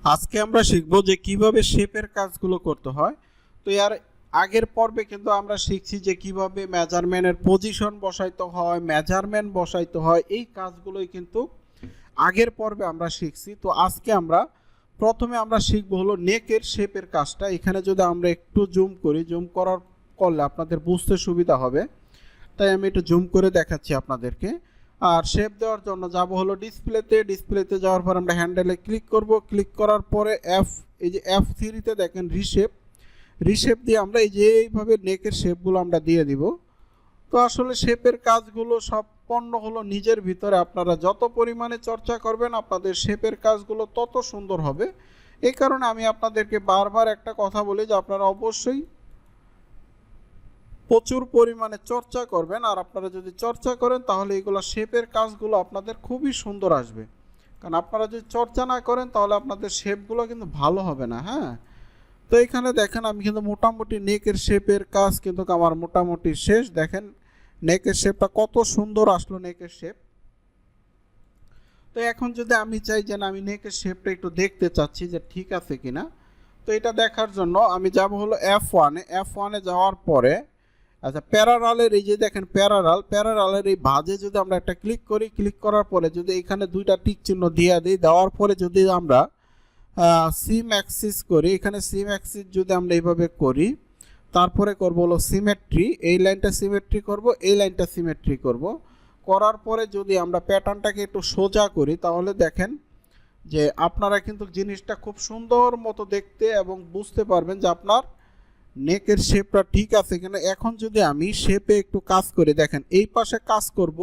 আজকে আমরা শিখব যে কিভাবে শেপের কাজগুলো করতে হয়। তো এর আগের পর্বে কিন্তু আমরা শিখছি যে কিভাবে মেজারমেন্টের পজিশন বসাইতে হয়, মেজারমেন্ট বসাইতে হয়, এই কাজগুলোই কিন্তু আগের পর্বে আমরা শিখছি। তো আজকে আমরা প্রথমে শিখব হলো নেকের শেপের কাজটা। এখানে যদি আমরা একটু জুম করি, জুম করলে আপনাদের বুঝতে সুবিধা হবে, তাই আমি একটু জুম করে দেখাচ্ছি আপনাদেরকে। আর শেপ দেওয়ার জন্য যাব হলো ডিসপ্লেতে যাওয়ার পর আমরা হ্যান্ডেলে ক্লিক করব। ক্লিক করার পরে এই যে F3-তে দেখেন রিশেপ দিয়ে আমরা এই যে এইভাবে নেকের শেপগুলো আমরা দিয়ে দিব। তো আসলে শেপের কাজগুলো সম্পন্ন হলো নিজের ভিতরে। আপনারা যত পরিমাণে চর্চা করবেন আপনাদের শেপের কাজগুলো তত সুন্দর হবে। এই কারণে আমি আপনাদেরকে বারবার একটা কথা বলি যে আপনারা অবশ্যই প্রচুর পরিমাণে চর্চা করবেন। আর আপনারা যদি চর্চা করেন তাহলে এইগুলো শেপের কাজগুলো আপনাদের খুবই সুন্দর আসবে। কারণ আপনারা যদি চর্চা না করেন তাহলে আপনাদের শেপগুলো কিন্তু ভালো হবে না। হ্যাঁ, তো এখানে দেখেন আমি কিন্তু মোটামুটি নেকের শেপের কাজ কিন্তু আমার মোটামুটি শেষ। দেখেন নেকের শেপটা কত সুন্দর আসলো, নেকের শেপ। তো এখন যদি আমি চাই যে আমি নেকের শেপটা একটু দেখতে চাচ্ছি যে ঠিক আছে কিনা, তো এটা দেখার জন্য আমি যাব হলো F1-এ যাওয়ার পরে আচ্ছা প্যারালালের এই যে দেখেন প্যারালালের এই ভাঁজে যদি আমরা একটা ক্লিক করি, ক্লিক করার পরে যদি এখানে দুইটা টিক চিহ্ন দিয়ে দিই, দেওয়ার পরে যদি আমরা সিম অ্যাক্সিস করি, এখানে সিম অ্যাক্সিস যদি আমরা এইভাবে করি, তারপরে করব হলো সিমেট্রি, এই লাইনটা সিমেট্রি করব, এই লাইনটা সিমেট্রি করব। করার পরে যদি আমরা প্যাটার্নটাকে একটু সোজা করি তাহলে দেখেন যে আপনারা কিন্তু জিনিসটা খুব সুন্দর মতো দেখতে এবং বুঝতে পারবেন যে আপনার নেকের শেপটা ঠিক আছে কিনা। এখন যদি আমি শেপে একটু কাজ করি, দেখেন এই পাশে কাজ করব,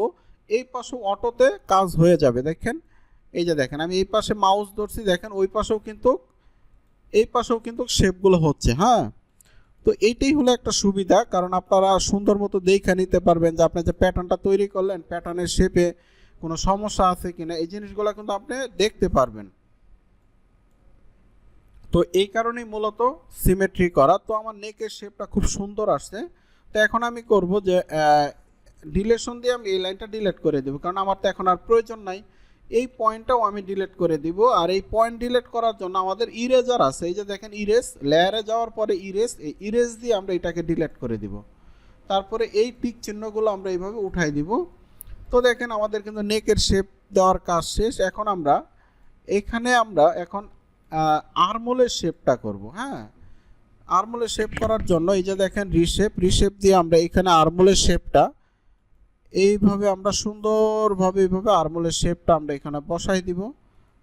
এই পাশেও অটোতে কাজ হয়ে যাবে। দেখেন এই যে দেখেন আমি এই পাশে মাউস ধরছি, দেখেন ওই পাশেও কিন্তু এই পাশেও কিন্তু শেপগুলো হচ্ছে। হ্যাঁ, তো এইটাই হলো একটা সুবিধা, কারণ আপনারা সুন্দর মতো দেখে নিতে পারবেন যে আপনি যে প্যাটার্নটা তৈরি করলেন প্যাটার্নের শেপে কোনো সমস্যা আছে কিনা, এই জিনিসগুলো কিন্তু আপনি দেখতে পারবেন। তো এই কারণেই মূলত সিমেট্রি করা। তো আমার নেকের শেপটা খুব সুন্দর আসছে। তো এখন আমি করব যে ডিলেশন দিয়ে আমি এই লাইনটা ডিলিট করে দেব, কারণ আমার তো এখন আর প্রয়োজন নাই। এই পয়েন্টটাও আমি ডিলিট করে দিব। আর এই পয়েন্ট ডিলিট করার জন্য আমাদের ইরেজার আছে, এই যে দেখেন ইরেজ, লেয়ারে যাওয়ার পরে ইরেজ, এই ইরেজ দিয়ে আমরা এটাকে ডিলিট করে দিব। তারপরে এই টিক চিহ্নগুলো আমরা এইভাবে উঠাই দিব। তো দেখেন আমাদের কিন্তু নেকের শেপ দেওয়ার কাজ শেষ। এখন এখন আর্মোলের শেপটা করব। হ্যাঁ, আর্মোলের শেপ করার জন্য এই যে দেখেন রিশেপ দিয়ে আমরা এখানে আর্মোলের শেপটা এইভাবে আমরা সুন্দরভাবে এইভাবে আর্মোলের শেপটা আমরা এখানে বসাই দিব।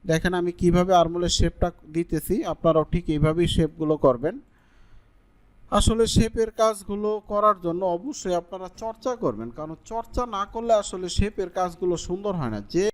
দেখেন আমি কিভাবে আর্মোলের শেপটা দিতেছি, আপনারাও ঠিক এইভাবেই শেপগুলো করবেন। আসলে শেপের কাজগুলো করার জন্য অবশ্যই আপনারা চর্চা করবেন, কারণ চর্চা না করলে আসলে শেপের কাজগুলো সুন্দর হয় না। যে